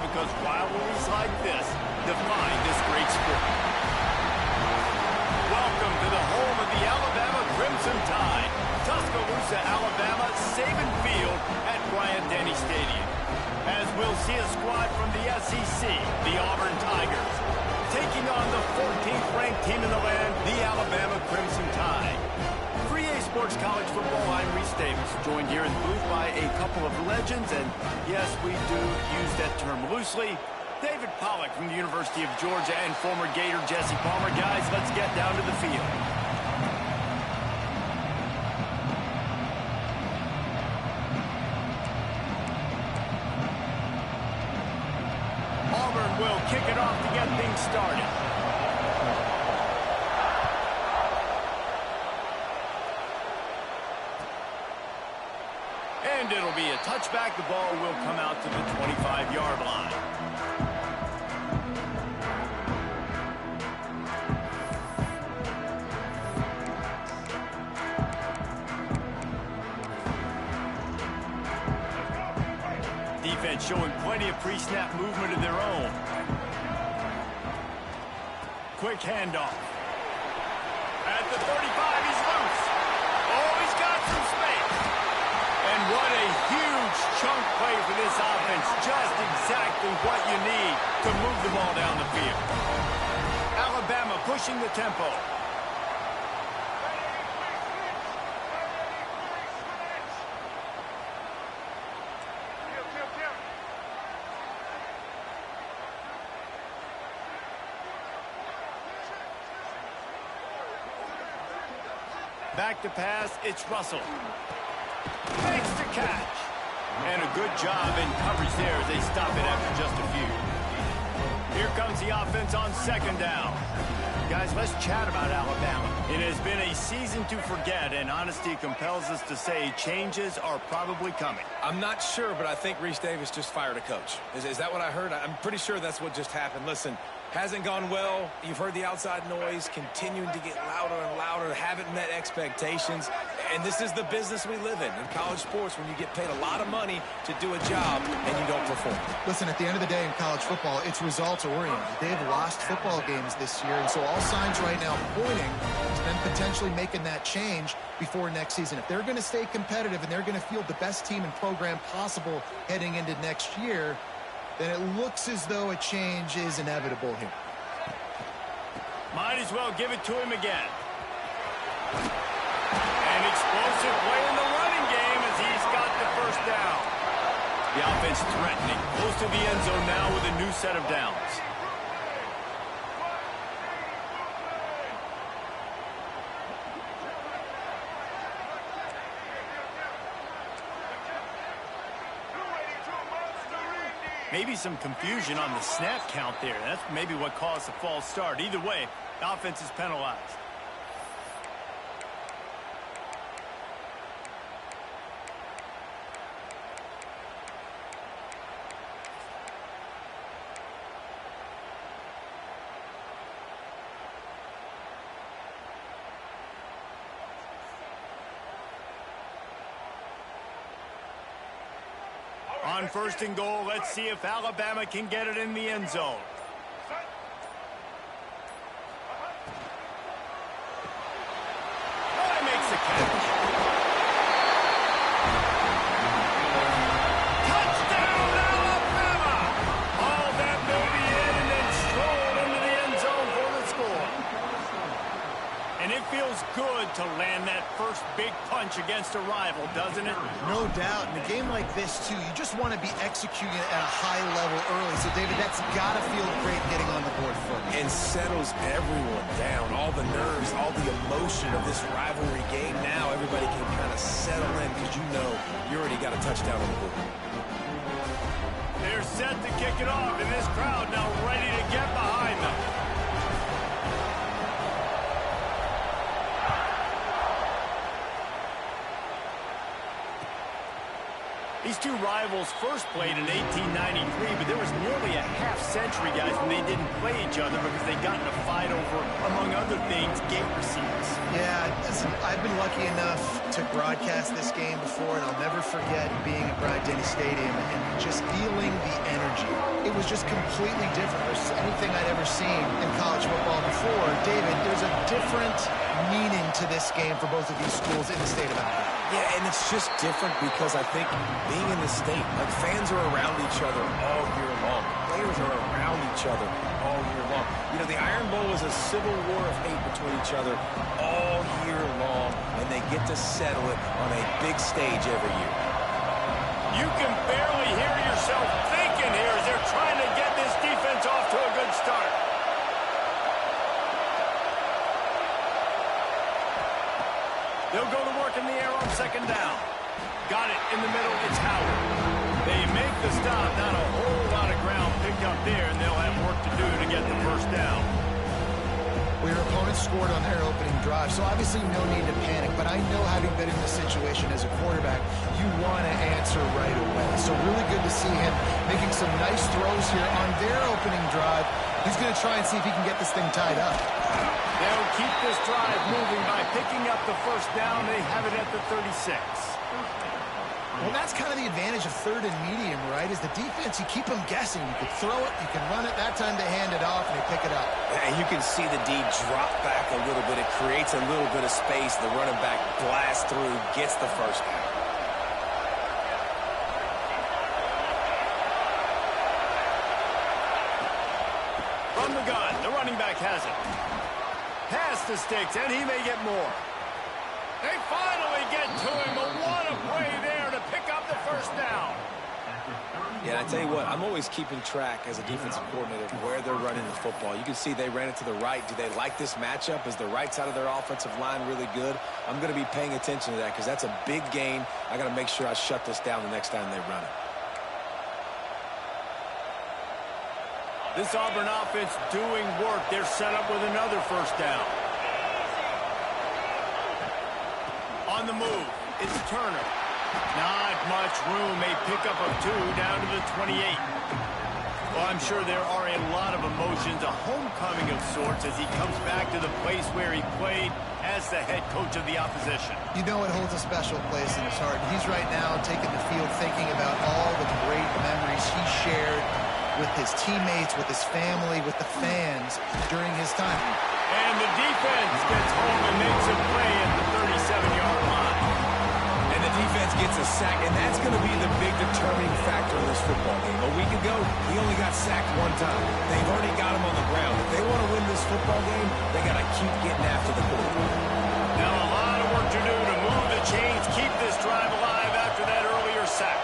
because rivalries like this define this great sport. Welcome to the home of the Alabama Crimson Tide. Tuscaloosa, Alabama, Saban Field at Bryant-Denny Stadium. As we'll see a squad from the SEC, the Auburn Tigers, taking on the 14th ranked team in the land, the Alabama Crimson Tide. For EA Sports College Football, I'm Reese Davis, joined here in the booth by a couple of legends, and yes, we do use that term loosely. David Pollack from the University of Georgia and former Gator Jesse Palmer. Guys, let's get down to the field. Auburn will kick it off to get things started. And it'll be a touchback. The ball will come out to the 25-yard line. Defense showing plenty of pre-snap movement of their own. Quick handoff. At the 35, he's loose. Oh, he's got some space. And what a huge chunk play for this offense. Just exactly what you need to move the ball down the field. Alabama pushing the tempo. Back to pass, it's Russell. Makes the catch. And a good job in coverage there as they stop it after just a few. Here comes the offense on second down. Guys, let's chat about Alabama. It has been a season to forget, and honesty compels us to say changes are probably coming. I'm not sure, but I think Reese Davis just fired a coach. Is that what I heard? I'm pretty sure that's what just happened. Listen, hasn't gone well. You've heard the outside noise continuing to get louder and louder, haven't met expectations. And this is the business we live in college sports, when you get paid a lot of money to do a job and you don't perform. Listen, at the end of the day in college football, it's results-oriented. They've lost football games this year, and so all signs right now pointing to them potentially making that change before next season. If they're going to stay competitive and they're going to field the best team and program possible heading into next year, then it looks as though a change is inevitable here. Might as well give it to him again. An explosive play in the running game as he's got the first down. The offense threatening, close to the end zone now with a new set of downs. Maybe some confusion on the snap count there. That's maybe what caused the false start. Either way, the offense is penalized. On first and goal, let's see if Alabama can get it in the end zone. Oh, he makes the catch. Touchdown, Alabama! All that baby in and then strolled into the end zone for the score. And it feels good to land that first big punch against a rival, doesn't it? No doubt. In a game like this, too, you just want to be executing it at a high level early. So, David, that's got to feel great getting on the board first. And settles everyone down. All the nerves, all the emotion of this rivalry game. Now everybody can kind of settle in because you know you already got a touchdown on the board. They're set to kick it off, and this crowd now ready to get behind them. These two rivals first played in 1893, but there was nearly a half-century, guys, when they didn't play each other because they got in a fight over, among other things, gate receipts. Yeah, listen, I've been lucky enough to broadcast this game before, and I'll never forget being at Bryant-Denny Stadium and just feeling the energy it was just completely different versus anything I'd ever seen in college football before. David, there's a different meaning to this game for both of these schools in the state of Alabama. Yeah, and it's just different because I think being in the state, like fans are around each other all year long. Players are around each other all year long. You know, the Iron Bowl is a civil war of hate between each other all year long, and they get to settle it on a big stage every year. You can barely hear yourself thinking here as they're trying to get this defense off to a good start. They'll go to work in the air on second down. Got it in the middle. It's Howard. They make the stop. Not a whole lot of ground picked up there, and they'll have work to do to get the first down. Well, your opponent scored on their opening drive, so obviously no need to panic. But I know, having been in this situation as a quarterback, you want to answer right away. So really good to see him making some nice throws here on their opening drive. He's going to try and see if he can get this thing tied up. They'll keep this drive moving by picking up the first down. They have it at the 36. Well, that's kind of the advantage of third and medium, right? Is the defense, you keep them guessing. You can throw it, you can run it. That time they hand it off, and they pick it up. And you can see the D drop back a little bit. It creates a little bit of space. The running back blasts through, gets the first down. From the gun, the running back has it. Pass the sticks, and he may get more. They finally get to him, but what a play there to pick up the first down. Yeah, I tell you what, I'm always keeping track as a defensive coordinator of where they're running the football. You can see they ran it to the right. Do they like this matchup? Is the right side of their offensive line really good? I'm going to be paying attention to that because that's a big gain. I got to make sure I shut this down the next time they run it. This Auburn offense doing work. They're set up with another first down. On the move, it's Turner. Not much room. A pickup of 2 down to the 28. Well, I'm sure there are a lot of emotions, a homecoming of sorts as he comes back to the place where he played as the head coach of the opposition. You know it holds a special place in his heart. He's right now taking the field thinking about all the great memories he shared with his teammates, with his family, with the fans during his time. And the defense gets home and makes a play at the 37-yard line. And the defense gets a sack, and that's going to be the big determining factor in this football game. A week ago, he only got sacked 1 time. They've already got him on the ground. If they want to win this football game, they got to keep getting after the quarterback. Now a lot of work to do to move the chains, keep this drive alive after that earlier sack.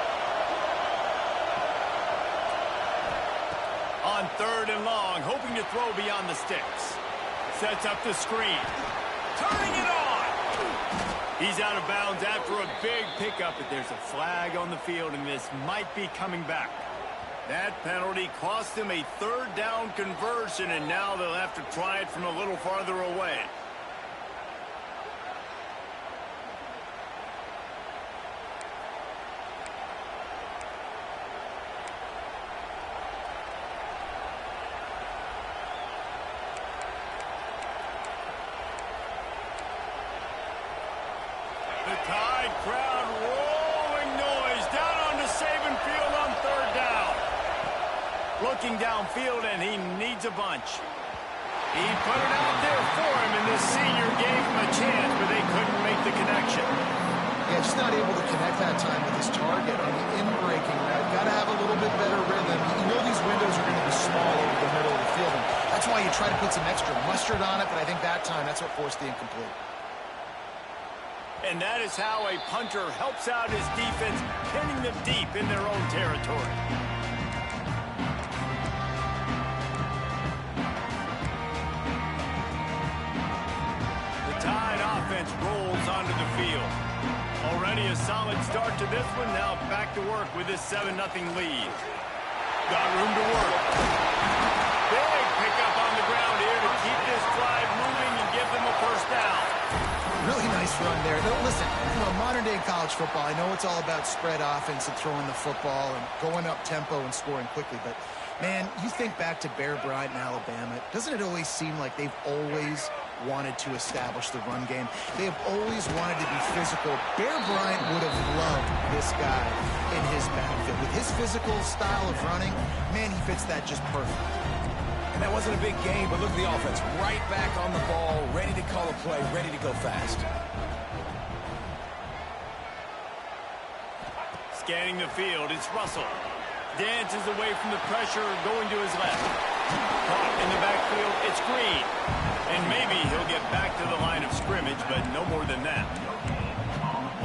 On 3rd and long, hoping to throw beyond the sticks. Sets up the screen. Turning it on. He's out of bounds after a big pickup, but there's a flag on the field, and this might be coming back. That penalty cost him a 3rd down conversion, and now they'll have to try it from a little farther away. The Tide crowd rolling noise down onto Saban Field on 3rd down. Looking downfield, and he needs a bunch. He put it out there for him, and this senior gave him a chance, but they couldn't make the connection. Yeah, just not able to connect that time with his target on the in-breaking route. Got to have a little bit better rhythm. You know these windows are going to be small over the middle of the field, and that's why you try to put some extra mustard on it, but I think that time that's what forced the incomplete. And that is how a punter helps out his defense, pinning them deep in their own territory. The Tide offense rolls onto the field. Already a solid start to this one. Now back to work with this 7-0 lead. Got room to work. Big pickup on the ground here to keep this drive moving and give them a first down. Really nice run there. Now, listen, from a modern-day in college football. I know it's all about spread offense and throwing the football and going up tempo and scoring quickly, but man, you think back to Bear Bryant in Alabama, doesn't it always seem like they've always wanted to establish the run game? They have always wanted to be physical. Bear Bryant would have loved this guy in his backfield. With his physical style of running, man, he fits that just perfect. And that wasn't a big game, but look at the offense. Right back on the ball, ready to call a play, ready to go fast. Scanning the field, it's Russell. Dances away from the pressure, going to his left. Caught in the backfield, it's Green. And maybe he'll get back to the line of scrimmage, but no more than that.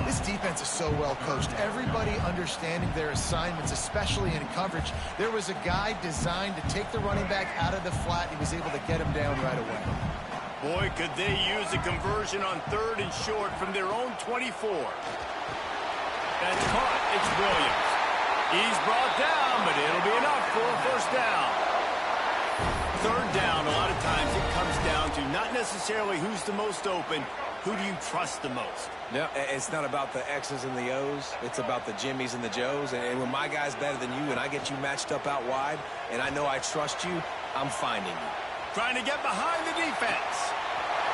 This defense is so well coached. Everybody understanding their assignments, especially in coverage. There was a guy designed to take the running back out of the flat. He was able to get him down right away. Boy, could they use a conversion on 3rd and short from their own 24. That's caught. It's Williams. He's brought down, but it'll be enough for a first down. 3rd down, a lot of times it comes down to not necessarily who's the most open, who do you trust the most? No, it's not about the X's and the O's. It's about the Jimmys and the Joes. And when my guy's better than you and I get you matched up out wide and I know I trust you, I'm finding you. Trying to get behind the defense.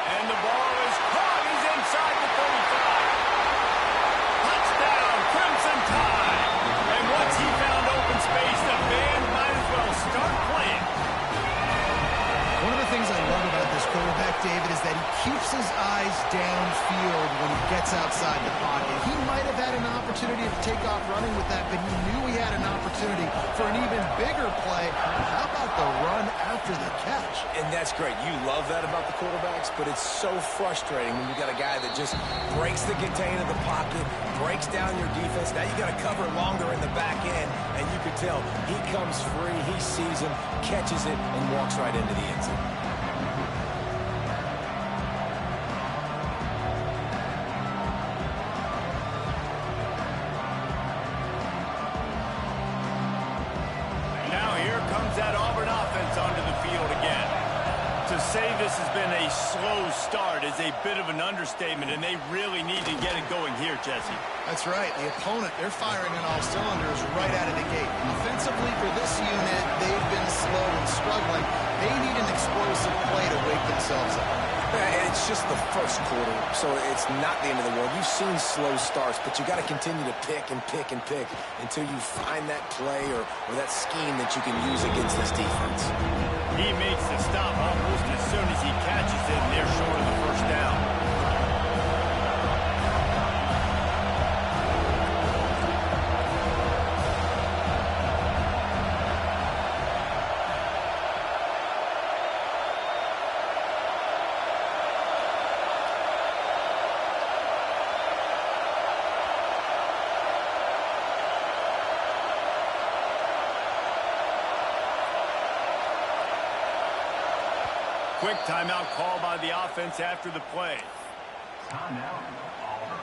And the ball is caught. He's inside the 35. Touchdown, Crimson Tide. And once he found open space, the band might as well start playing. One of the things I love about this quarterback, David, is that he keeps his eyes downfield when he gets outside the pocket. He might have had an opportunity to take off running with that, but he knew he had an opportunity for an even bigger play. How about the run after the catch? And that's great. You love that about the quarterbacks, but it's so frustrating when you got a guy that just breaks the contain of the pocket, breaks down your defense. Now you got to cover longer in the back end, and you can tell he comes free, he sees him, catches it, and walks right into the end zone. Now here comes that Auburn offense onto the field again. To say this has been a slow start is a bit of an understatement, and they really need to get it going here, Jesse. That's right. The opponent, they're firing on all cylinders right out of the gate. Offensively for this unit, they've been slow and struggling. They need an explosive play to wake themselves up. And it's just the first quarter, so it's not the end of the world. You've seen slow starts, but you got to continue to pick and pick and pick until you find that play or that scheme that you can use against this defense. He makes the stop almost as soon as he catches it, and they're short of the first down. Quick timeout call by the offense after the play. Timeout, Auburn.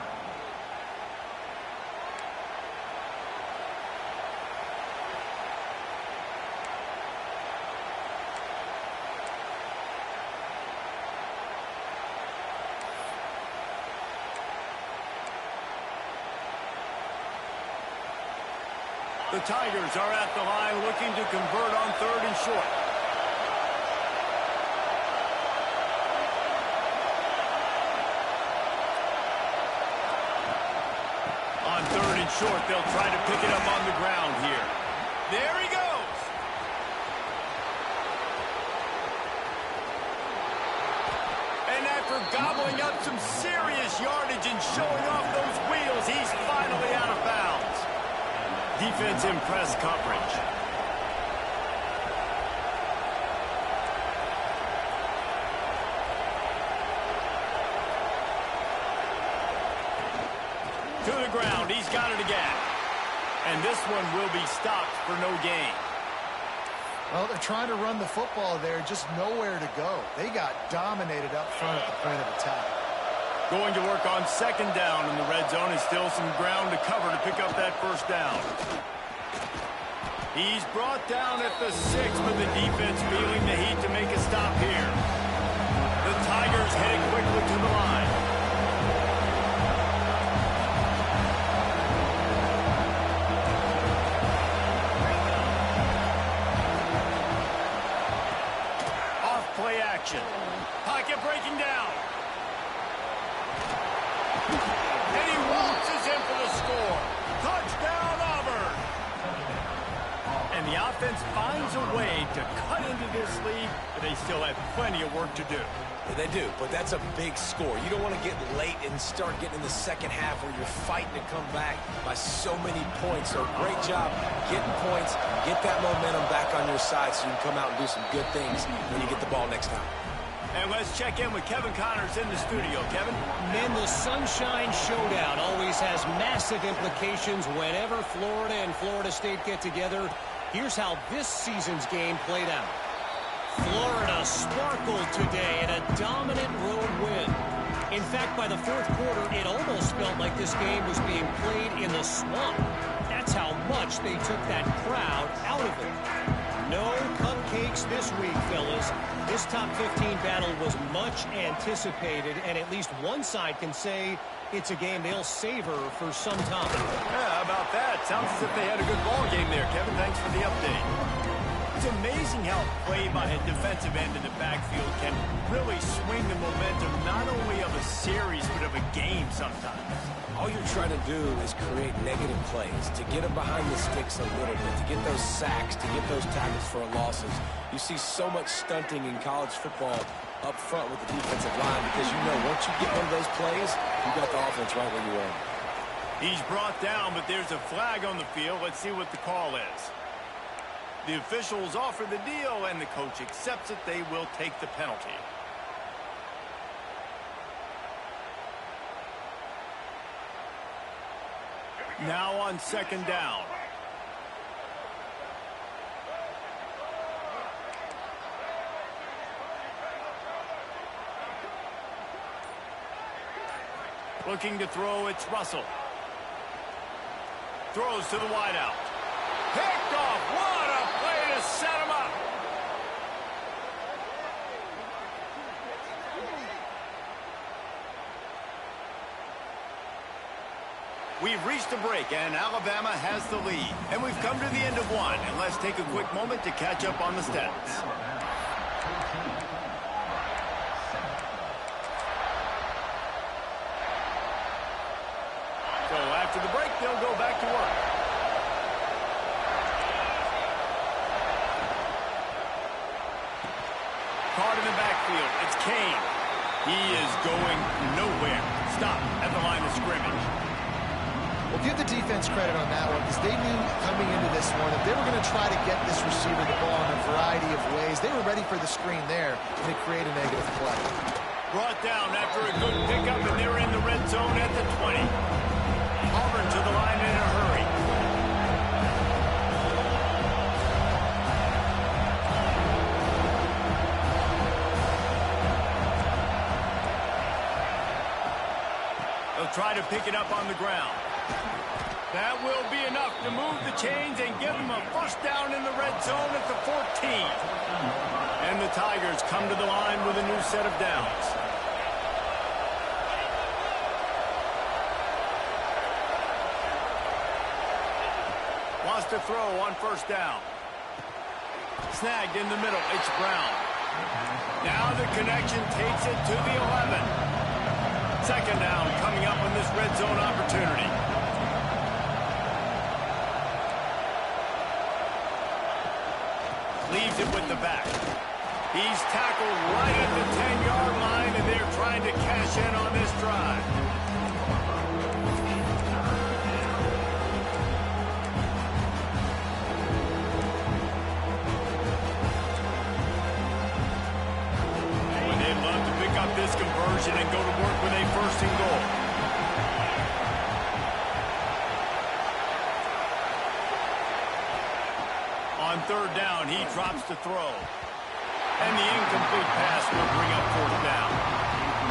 The Tigers are at the line looking to convert on 3rd and short. On 3rd and short, they'll try to pick it up on the ground here. There he goes. And after gobbling up some serious yardage and showing off those wheels, he's finally out of bounds. Defense in press coverage. To the ground, he's got it again. And this one will be stopped for no gain. Well, they're trying to run the football there, just nowhere to go. They got dominated up front at the point of attack. Going to work on 2nd down in the red zone, and still some ground to cover to pick up that first down. He's brought down at the 6, but the defense feeling the heat to make a stop here. The Tigers heading quickly to the line. action. Pocket breaking down. And he waltzes in for the score. Touchdown, Auburn. And the offense finds a way to cut into this lead, but they still have plenty of work to do. They do, but that's a big score. You don't want to get late and start getting in the second half where you're fighting to come back by so many points. So great job getting points, get that momentum back on your side so you can come out and do some good things when you get the ball next time. And let's check in with Kevin Connors in the studio. Kevin? Men, the Sunshine Showdown always has massive implications whenever Florida and Florida State get together. Here's how this season's game played out. Florida sparkled today in a dominant road win. In fact, by the fourth quarter, it almost felt like this game was being played in the swamp. That's how much they took that crowd out of it. No cupcakes this week, fellas. This top 15 battle was much anticipated, and at least one side can say it's a game they'll savor for some time. Yeah, how about that? Sounds as if they had a good ball game there, Kevin. Thanks for the update. It's amazing how play by a defensive end in the backfield can really swing the momentum not only of a series but of a game sometimes. All you're trying to do is create negative plays, to get them behind the sticks a little bit, to get those sacks, to get those tackles for losses. You see so much stunting in college football up front with the defensive line because you know once you get one of those plays, you got the offense right where you want it. He's brought down, but there's a flag on the field. Let's see what the call is. The officials offer the deal, and the coach accepts it. They will take the penalty. Now on second down. Looking to throw, it's Russell. Throws to the wideout. Picked off. What a play to set him up. We've reached a break, and Alabama has the lead. And we've come to the end of one. And let's take a quick moment to catch up on the stats. So after the break, they'll go back to work. Caught in the backfield. It's Kane. He is going nowhere. Stop at the line of scrimmage. Well, give the defense credit on that one because they knew coming into this one that they were going to try to get this receiver the ball in a variety of ways. They were ready for the screen there, and it created a negative play. Brought down after a good pickup, and they're in the red zone at the 20. Auburn to the line in a hurry. They'll try to pick it up on the ground. That will be enough to move the chains and give them a first down in the red zone at the 14. And the Tigers come to the line with a new set of downs. Wants to throw on first down. Snagged in the middle. It's Brown. Now the connection takes it to the 11. Second down coming up on this red zone opportunity. Leaves it with the back. He's tackled right at the 10-yard line, and they're trying to cash in on this drive. And they'd love to pick up this conversion and go to work with a first and goal. On third down, he drops to throw. And the incomplete pass will bring up fourth down.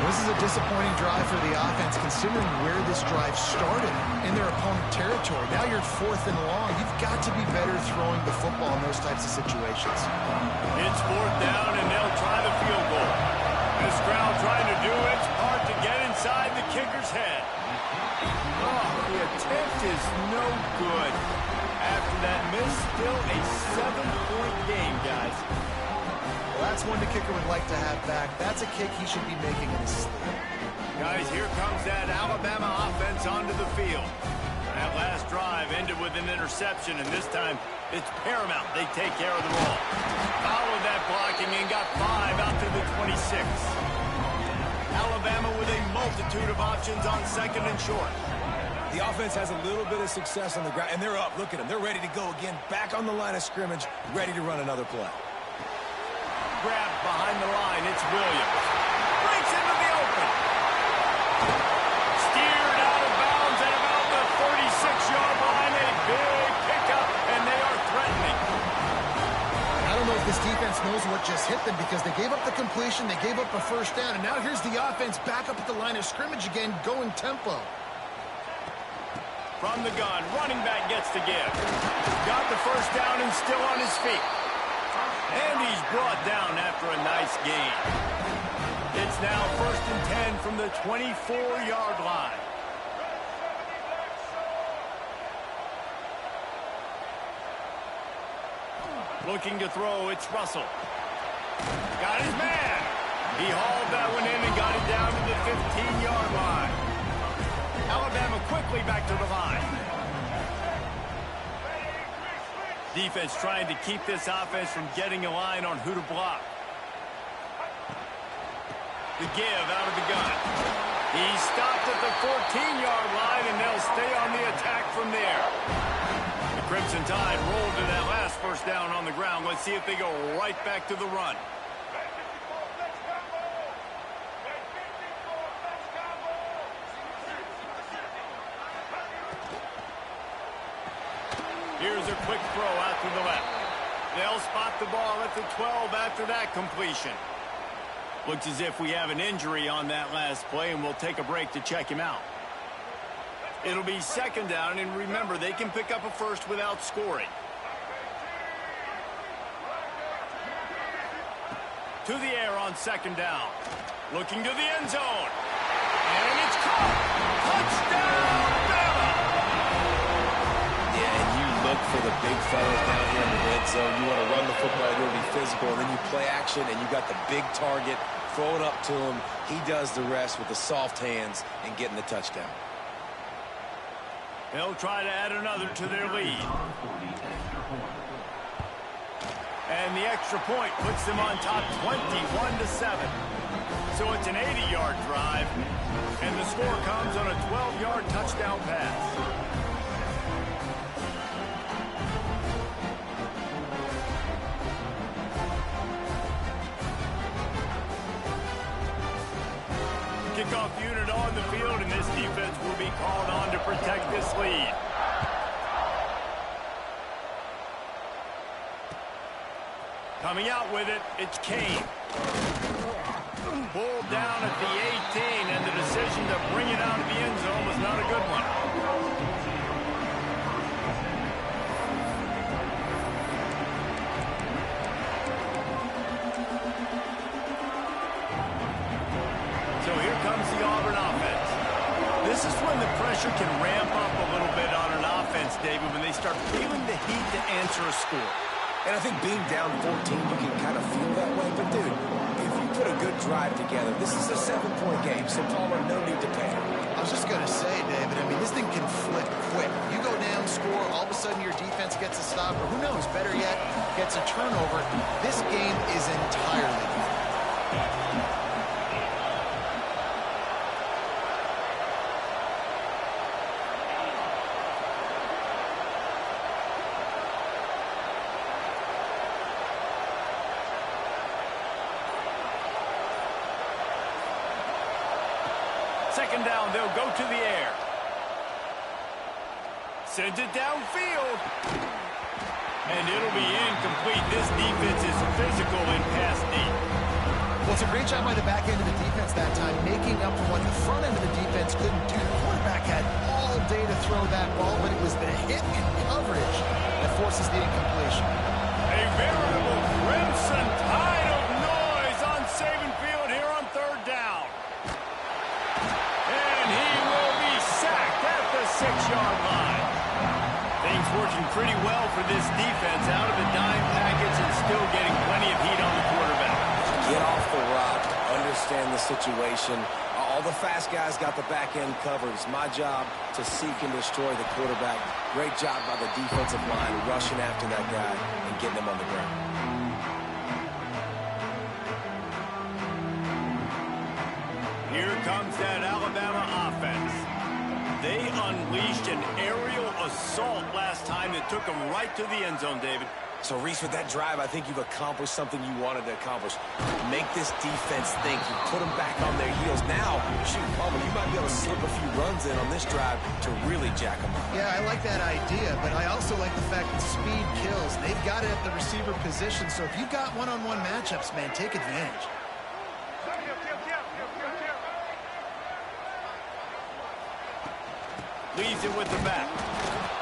This is a disappointing drive for the offense considering where this drive started in their opponent territory. Now you're fourth and long. You've got to be better throwing the football in those types of situations. It's fourth down, and they'll try the field goal. This crowd trying to do its part to get inside the kicker's head. Oh, the attempt is no good. After that miss, still a 7-point game, guys. Well, That's one the kicker would like to have back. That's a kick he should be making in his sleep. Guys, here comes that Alabama offense onto the field. That last drive ended with an interception, and this time it's paramount they take care of the ball. Followed that blocking and got 5 out to the 26. Alabama with a multitude of options on second and short. The offense has a little bit of success on the ground, and they're up. Look at them. They're ready to go again. Back on the line of scrimmage, ready to run another play. Grabbed behind the line. It's Williams. Breaks into the open. Steered out of bounds at about the 36-yard line. A big pickup, and they are threatening. I don't know if this defense knows what just hit them because they gave up the completion, they gave up a first down, and now here's the offense back up at the line of scrimmage again, going tempo. From the gun, running back gets the give. Got the first down and still on his feet. And he's brought down after a nice gain. It's now 1st and 10 from the 24-yard line. Looking to throw, it's Russell. Got his man. He hauled that one in and got it down to the 15-yard line. Alabama quickly back to the line. Defense trying to keep this offense from getting a line on who to block. The give out of the gun. He stopped at the 14-yard line, and they'll stay on the attack from there. The Crimson Tide rolled to that last first down on the ground. Let's see if they go right back to the run. Here's a quick throw out to the left. They'll spot the ball at the 12 after that completion. Looks as if we have an injury on that last play, and we'll take a break to check him out. It'll be 2nd down, and remember, they can pick up a first without scoring. To the air on 2nd down. Looking to the end zone. And it's caught. Touchdown, Bama! Yeah, and you look for the big fellas down here in the red zone. You want to run the football, you want to be physical, and then you play action, and you got the big target. Throw it up to him. He does the rest with the soft hands and getting the touchdown. They'll try to add another to their lead. And the extra point puts them on top 21-7. So it's an 80-yard drive, and the score comes on a 12-yard touchdown pass. Kickoff unit on the field, and this defense will be called on to protect this lead. Coming out with it, it's Kane. Pulled down at the 18, and the decision to bring it out of the end zone was not a good one. So here comes the Auburn offense. This is when the pressure can ramp up a little bit on an offense, David, when they start feeling the heat to answer a score. And I think being down 14, you can kind of feel that way. But, dude, if you put a good drive together, this is a 7-point game, so Palmer, no need to panic. I was just going to say, David, I mean, this thing can flip quick. You go down, score, all of a sudden your defense gets a stop, or who knows, better yet, gets a turnover. This game is entirely different. Second down, they'll go to the air. Sends it downfield. And it'll be incomplete. This defense is physical and pass deep. Well, it's a great job by the back end of the defense that time, making up for what the front end of the defense couldn't do. The quarterback had all day to throw that ball, but it was the hit and coverage that forces the incompletion. A veritable crimson tide of noise on Saban Field here on 3rd down. And he will be sacked at the 6-yard line. Things working pretty well for this defense, out of the dime package and still getting plenty of heat on the quarterback. situation. All the fast guys got the back end covered. It's my job to seek and destroy the quarterback. Great job by the defensive line rushing after that guy and getting him on the ground. Here comes that Alabama offense. They unleashed an aerial assault last time that took them right to the end zone, David. So, Reese, with that drive, I think you've accomplished something you wanted to accomplish. Make this defense think. You put them back on their heels. Now, shoot, Palmer, you might be able to slip a few runs in on this drive to really jack them up. Yeah, I like that idea, but I also like the fact that speed kills. They've got it at the receiver position, so if you've got one-on-one matchups, man, take advantage. Leaves it with the back.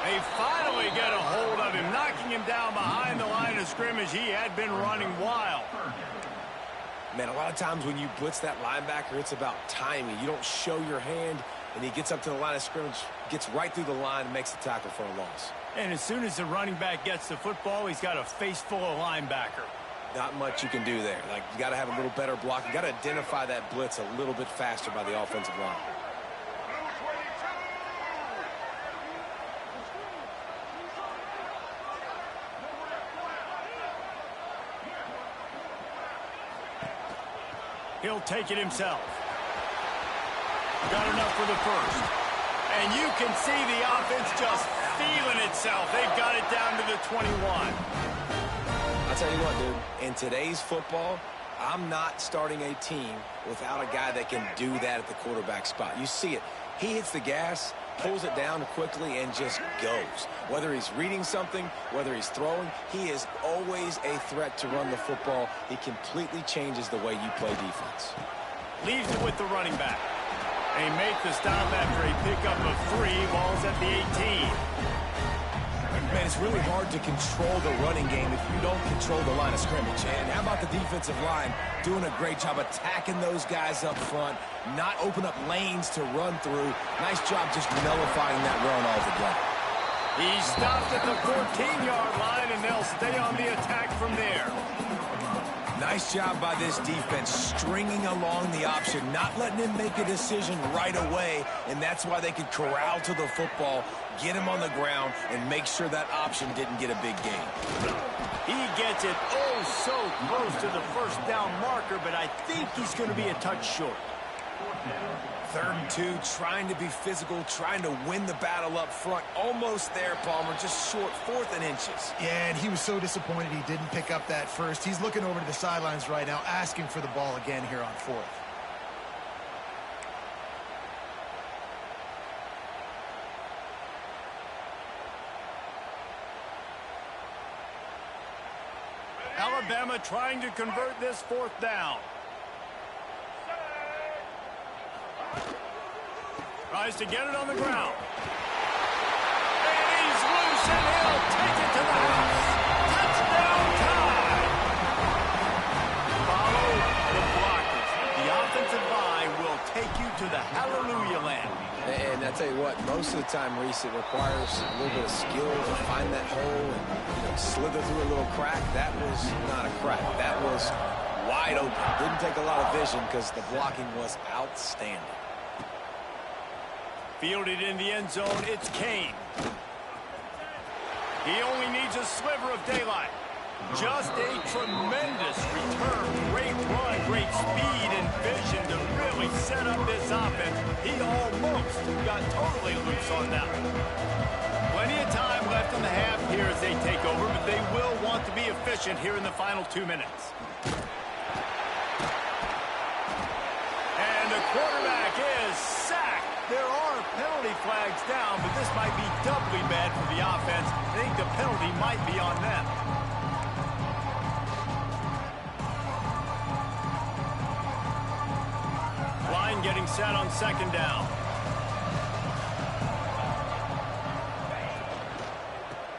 They finally get a hold of him, knocking him down behind the line of scrimmage. He had been running wild. Man, a lot of times when you blitz that linebacker, it's about timing. You don't show your hand, and he gets up to the line of scrimmage, gets right through the line, and makes the tackle for a loss. And as soon as the running back gets the football, he's got a face full of linebacker. Not much you can do there. Like, you got to have a little better block. You got to identify that blitz a little bit faster by the offensive line. He'll take it himself. Got enough for the first. And you can see the offense just feeling itself. They've got it down to the 21. I'll tell you what, dude. In today's football, I'm not starting a team without a guy that can do that at the quarterback spot. You see it. He hits the gas, pulls it down quickly, and just goes. Whether he's reading something, whether he's throwing, he is always a threat to run the football. He completely changes the way you play defense. Leaves it with the running back. They make the stop after a pickup of 3. Ball's at the 18. Man, it's really hard to control the running game if you don't control the line of scrimmage. And how about the defensive line doing a great job attacking those guys up front, not open up lanes to run through. Nice job just nullifying that run altogether. He stopped at the 14-yard line, and they'll stay on the attack from there. Nice job by this defense, stringing along the option, not letting him make a decision right away, and that's why they could corral to the football, get him on the ground, and make sure that option didn't get a big gain. He gets it so close to the first down marker, but I think he's going to be a touch short. 3rd and 2, trying to be physical, trying to win the battle up front. Almost there, Palmer, just short, 4th and inches. Yeah, and he was so disappointed he didn't pick up that first. He's looking over to the sidelines right now, asking for the ball again here on 4th. Alabama trying to convert this 4th down. Tries to get it on the ground. And he's loose, and he'll take it to the house. Touchdown time. Follow the blockers. The offensive line will take you to the hallelujah land. And I tell you what, most of the time, Reese, it requires a little bit of skill to find that hole and slither through a little crack. That was not a crack. That was wide open. Didn't take a lot of vision because the blocking was outstanding. Fielded in the end zone, it's Kane. He only needs a sliver of daylight. Just a tremendous return. Great run, great speed and vision to really set up this offense. He almost got totally loose on that one. Plenty of time left in the half here as they take over, but they will want to be efficient here in the final 2 minutes. And the quarterback is sacked. There are penalty flags down, but this might be doubly bad for the offense. I think the penalty might be on them. Line getting set on 2nd down.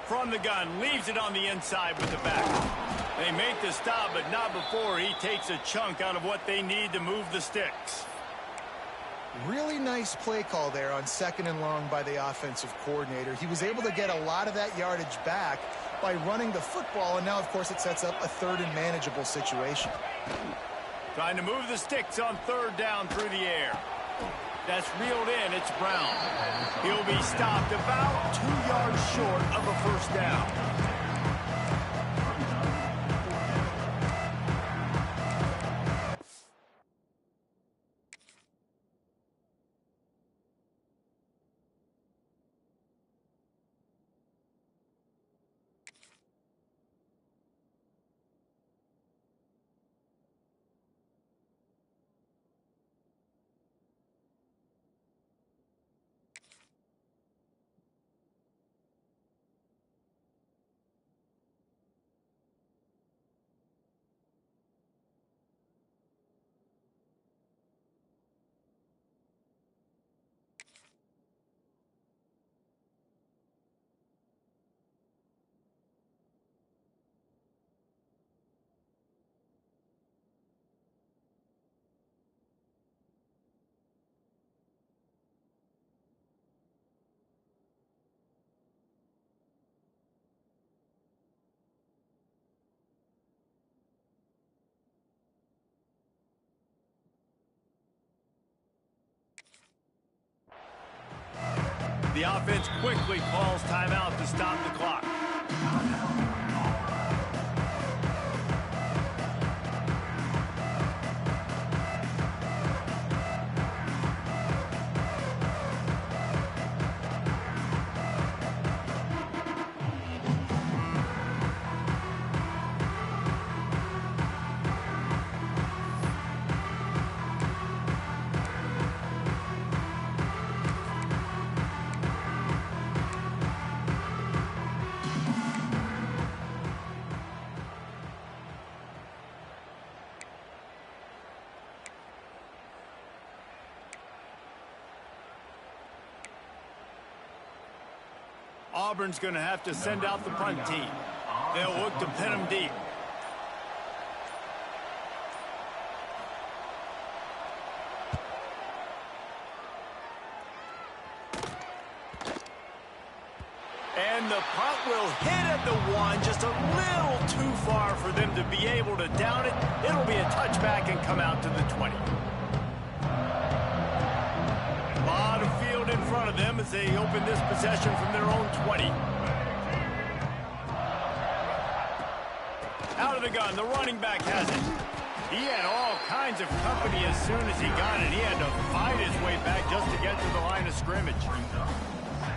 From the gun, leaves it on the inside with the back. They make the stop, but not before he takes a chunk out of what they need to move the sticks. Really nice play call there on 2nd and long by the offensive coordinator. He was able to get a lot of that yardage back by running the football, and now, of course, it sets up a 3rd and manageable situation. Trying to move the sticks on third down through the air. That's reeled in. It's Brown. He'll be stopped about 2 yards short of a first down. The offense quickly calls timeout to stop the clock. Auburn's going to have to send out the punt team. They'll look to pin them deep. And the punt will hit at the 1, just a little too far for them to be able to down it. It'll be a touchback and come out to the 20. A lot of field in front of them as they open this possession from their own 20. Out of the gun, the running back has it. He had all kinds of company as soon as he got it. He had to fight his way back just to get to the line of scrimmage.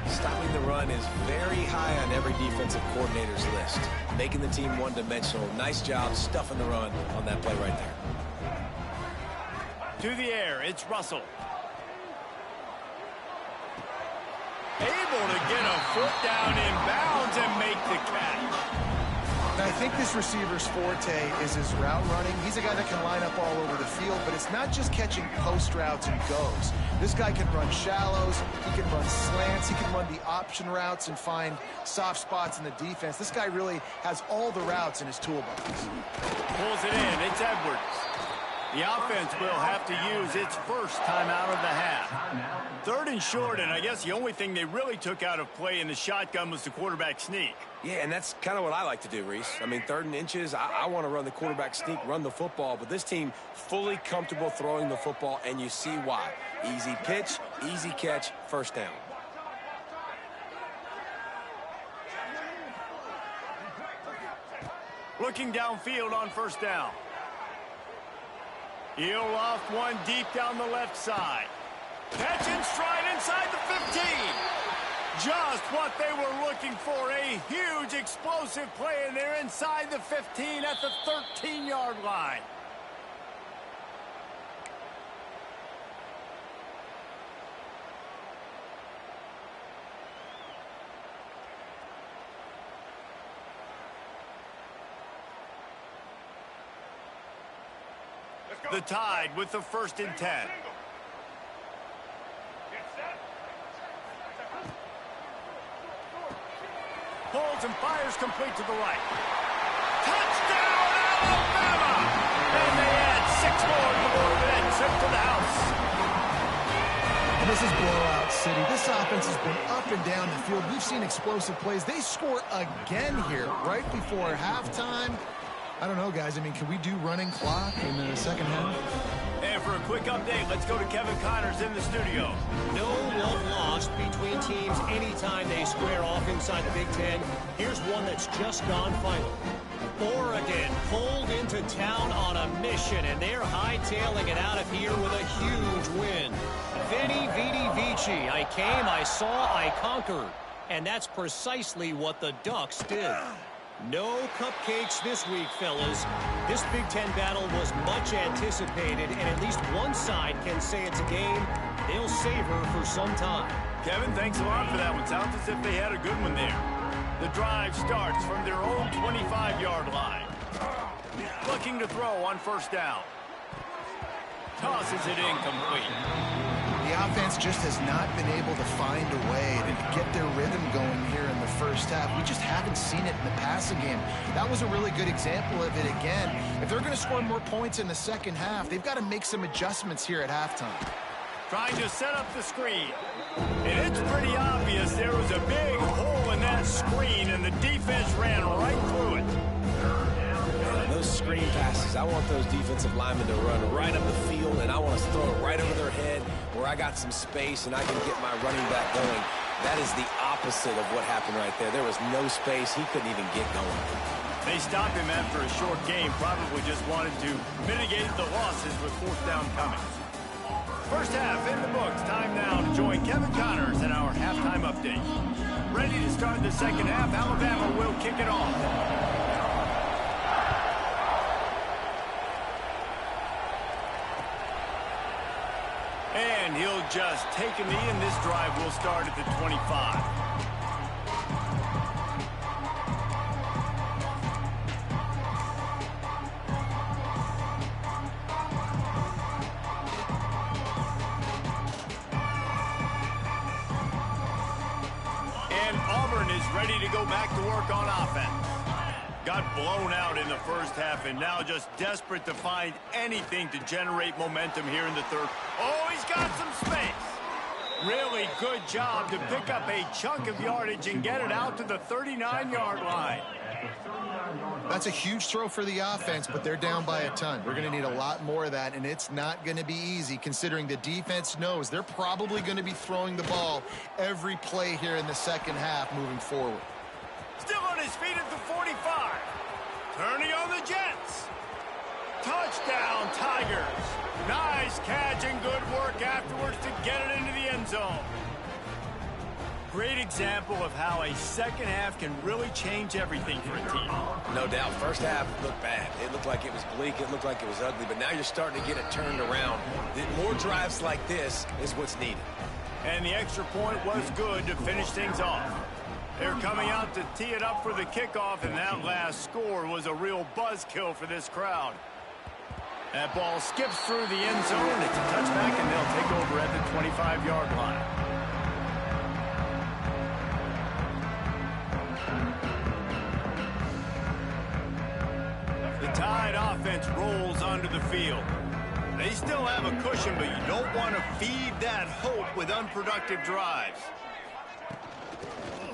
Stopping the run is very high on every defensive coordinator's list. Making the team one-dimensional. Nice job stuffing the run on that play right there. To the air, it's Russell. Able to get a foot down in bounds and make the catch. I think this receiver's forte is his route running. He's a guy that can line up all over the field, but it's not just catching post routes and goes. This guy can run shallows, he can run slants, he can run the option routes and find soft spots in the defense. This guy really has all the routes in his toolbox. Pulls it in, it's Edwards. The offense will have to use its first timeout of the half. Third and short, and I guess the only thing they really took out of play in the shotgun was the quarterback sneak. Yeah, and that's kind of what I like to do, Reese. I mean, 3rd and inches, I want to run the quarterback sneak, run the football, but this team fully comfortable throwing the football, and you see why. Easy pitch, easy catch, first down. Looking downfield on first down. He'll loft one deep down the left side. Catch in stride inside the 15. Just what they were looking for. A huge explosive play, and they're inside the 15 at the 13-yard line. The Tide with the 1st and 10. Pulls and fires complete to the right. Touchdown, Alabama! And they add 6 more before that trip to the house. And this is blowout city. This offense has been up and down the field. We've seen explosive plays. They score again here right before halftime. I don't know, guys. I mean, can we do running clock in the second half? And for a quick update, let's go to Kevin Connors in the studio. No love lost between teams anytime they square off inside the Big Ten. Here's one that's just gone final. Oregon pulled into town on a mission, and they're hightailing it out of here with a huge win. Veni, Vidi, Vici. I came, I saw, I conquered. And that's precisely what the Ducks did. No cupcakes this week, fellas. This Big Ten battle was much anticipated, and at least one side can say it's a game they'll savor for some time. Kevin, thanks a lot for that one. Sounds as if they had a good one there. The drive starts from their own 25-yard line. Looking to throw on first down. Tosses it incomplete. The offense just has not been able to find a way to get their rhythm going here in the first half. We just haven't seen it in the passing game. That was a really good example of it again. If they're going to score more points in the second half, they've got to make some adjustments here at halftime. Trying to set up the screen. And it's pretty obvious there was a big hole in that screen, and the defense ran right through it. Those screen passes, I want those defensive linemen to run right up the field, and I want to throw it right over their head where I got some space and I can get my running back going. That is the opposite of what happened right there. There was no space. He couldn't even get going. They stopped him after a short game, probably just wanted to mitigate the losses with fourth down coming. First half in the books. Time now to join Kevin Connors in our halftime update. Ready to start the second half. Alabama will kick it off. And he'll just take a knee, and this drive will start at the 25. And Auburn is ready to go back to work on offense. Got blown out in the first half and now just desperate to find anything to generate momentum here in the third. Oh, he's got some space. Really good job to pick up a chunk of yardage and get it out to the 39-yard line. That's a huge throw for the offense, but they're down by a ton. We're going to need a lot more of that, and it's not going to be easy considering the defense knows they're probably going to be throwing the ball every play here in the second half moving forward. Still on his feet at the 45. Turning on the Jets. Touchdown, Tigers. Nice catch and good work afterwards to get it into the end zone. Great example of how a second half can really change everything for a team. No doubt. First half looked bad. It looked like it was bleak. It looked like it was ugly. But now you're starting to get it turned around. More drives like this is what's needed. And the extra point was good to finish things off. They're coming out to tee it up for the kickoff, and that last score was a real buzzkill for this crowd. That ball skips through the end zone. It's a touchback, and they'll take over at the 25-yard line. The Tide offense rolls onto the field. They still have a cushion, but you don't want to feed that hope with unproductive drives.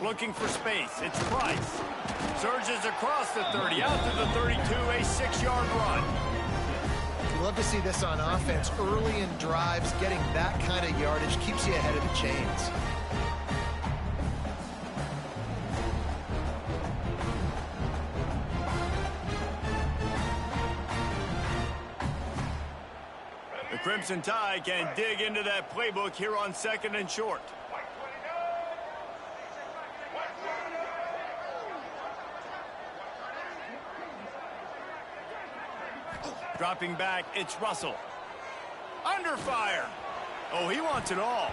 Looking for space. It's Price. Surges across the 30, out to the 32, a 6-yard run. Love to see this on offense. Early in drives, getting that kind of yardage keeps you ahead of the chains. The Crimson Tide can dig into that playbook here on second and short. Dropping back, it's Russell. Under fire. Oh, he wants it all.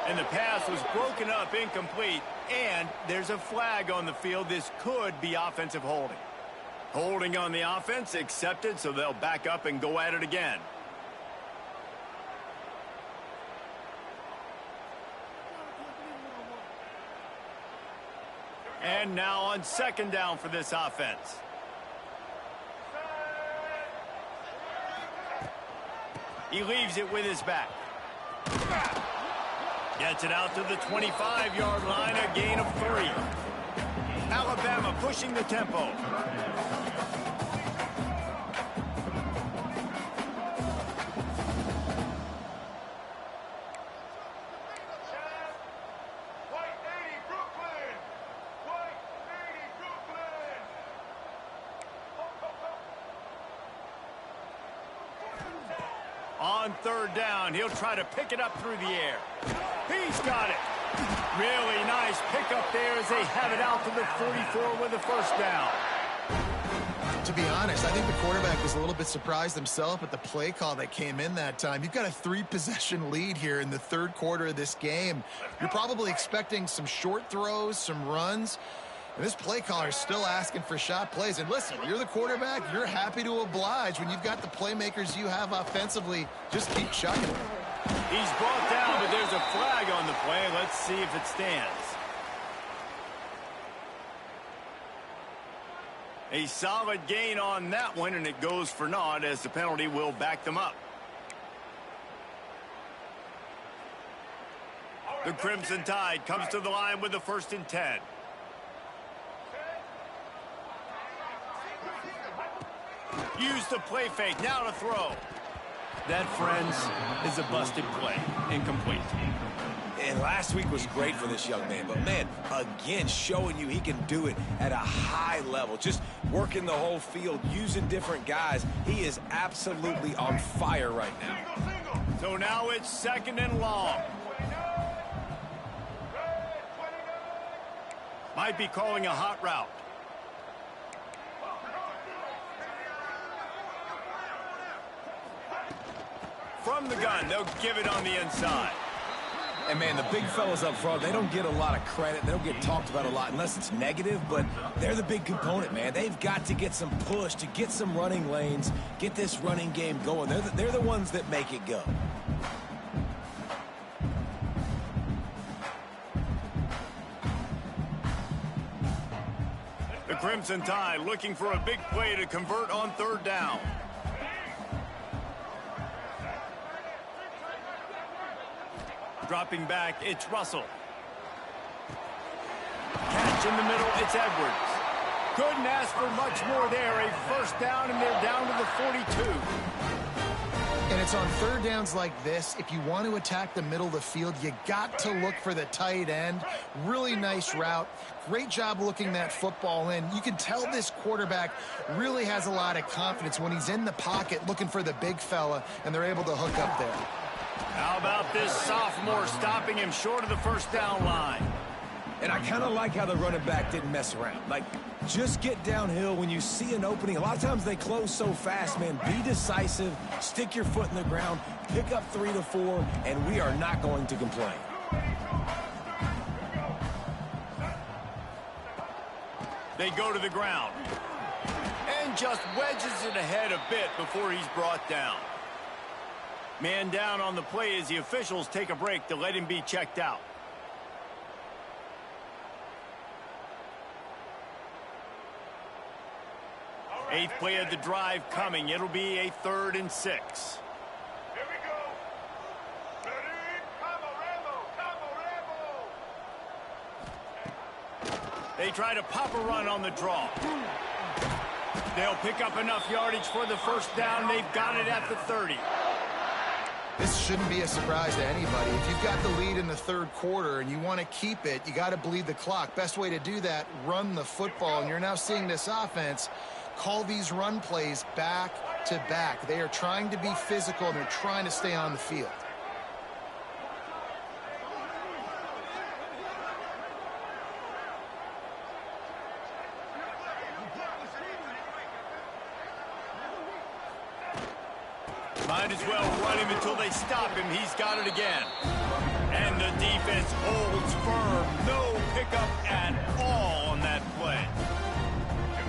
And the pass was broken up, incomplete. And there's a flag on the field. This could be offensive holding. Holding on the offense, accepted, so they'll back up and go at it again. And now on second down for this offense. He leaves it with his back. Gets it out to the 25-yard line, a gain of 3. Alabama pushing the tempo. On third down, he'll try to pick it up through the air. He's got it. Really nice pickup there as they have it out to the 44 with a first down. To be honest, I think the quarterback was a little bit surprised himself at the play call that came in that time. You've got a 3-possession lead here in the third quarter of this game. You're probably expecting some short throws, some runs. And this play caller is still asking for shot plays. And listen, you're the quarterback. You're happy to oblige when you've got the playmakers you have offensively. Just keep chucking it. He's brought down, but there's a flag on the play. Let's see if it stands. A solid gain on that one, and it goes for naught as the penalty will back them up. The Crimson Tide comes to the line with the 1st and 10. Use the play fake, now to throw. That, friends, is a busted play. Incomplete. And last week was great for this young man. But, man, again, showing you he can do it at a high level. Just working the whole field, using different guys. He is absolutely on fire right now. So now it's 2nd and long. Might be calling a hot route. From the gun, they'll give it on the inside. And, man, the big fellas up front, they don't get a lot of credit. They don't get talked about a lot unless it's negative, but they're the big component, man. They've got to get some push, to get some running lanes, get this running game going. They're the ones that make it go. The Crimson Tide looking for a big play to convert on 3rd down. Dropping back, it's Russell. Catch in the middle, it's Edwards. Couldn't ask for much more there. A 1st down, and they're down to the 42. And it's on 3rd downs like this. If you want to attack the middle of the field, you got to look for the tight end. Really nice route. Great job looking that football in. You can tell this quarterback really has a lot of confidence when he's in the pocket looking for the big fella, and they're able to hook up there. How about this sophomore stopping him short of the 1st down line? And I kind of like how the running back didn't mess around. Like, just get downhill when you see an opening. A lot of times they close so fast, man. Be decisive, stick your foot in the ground, pick up 3 to 4, and we are not going to complain. They go to the ground. And just wedges it ahead a bit before he's brought down. Man down on the play as the officials take a break to let him be checked out. Eighth play of the drive coming. It'll be a 3rd and 6. Here we go. Ready? Rambo. They try to pop a run on the draw. They'll pick up enough yardage for the 1st down. They've got it at the 30. This shouldn't be a surprise to anybody. If you've got the lead in the 3rd quarter and you want to keep it, you got to bleed the clock. Best way to do that, run the football. And you're now seeing this offense call these run plays back to back. They are trying to be physical, and they're trying to stay on the field. Might as well run him until they stop him. He's got it again. And the defense holds firm. No pickup at all on that play.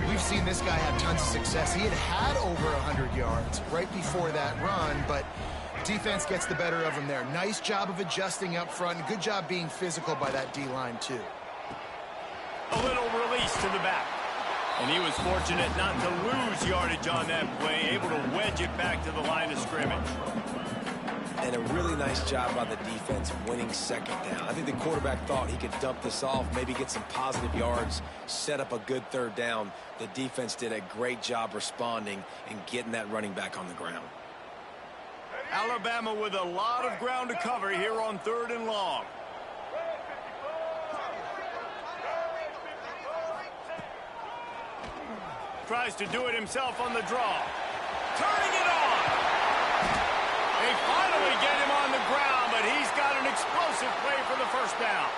We've seen this guy have tons of success. He had over 100 yards right before that run, but defense gets the better of him there. Nice job of adjusting up front. Good job being physical by that D-line, too. A little release to the back. And he was fortunate not to lose yardage on that play, able to wedge it back to the line of scrimmage. And a really nice job by the defense winning 2nd down. I think the quarterback thought he could dump this off, maybe get some positive yards, set up a good 3rd down. The defense did a great job responding and getting that running back on the ground. Alabama with a lot of ground to cover here on 3rd and long. Tries to do it himself on the draw. Turning it on. They finally get him on the ground, but he's got an explosive play for the first down.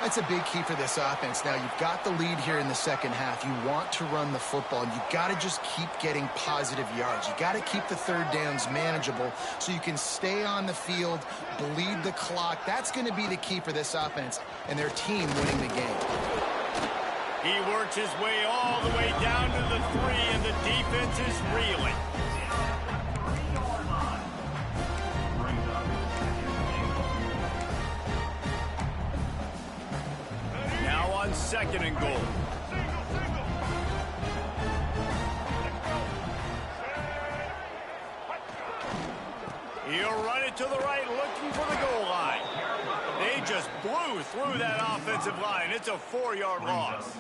That's a big key for this offense. Now, you've got the lead here in the second half. You want to run the football, and you got to just keep getting positive yards. You got to keep the third downs manageable so you can stay on the field, bleed the clock. That's going to be the key for this offense and their team winning the game. He works his way all the way down to the 3, and the defense is reeling. Now on second and goal. He'll run it to the right, looking for the goal line. They just blew through that offensive line. It's a 4-yard loss.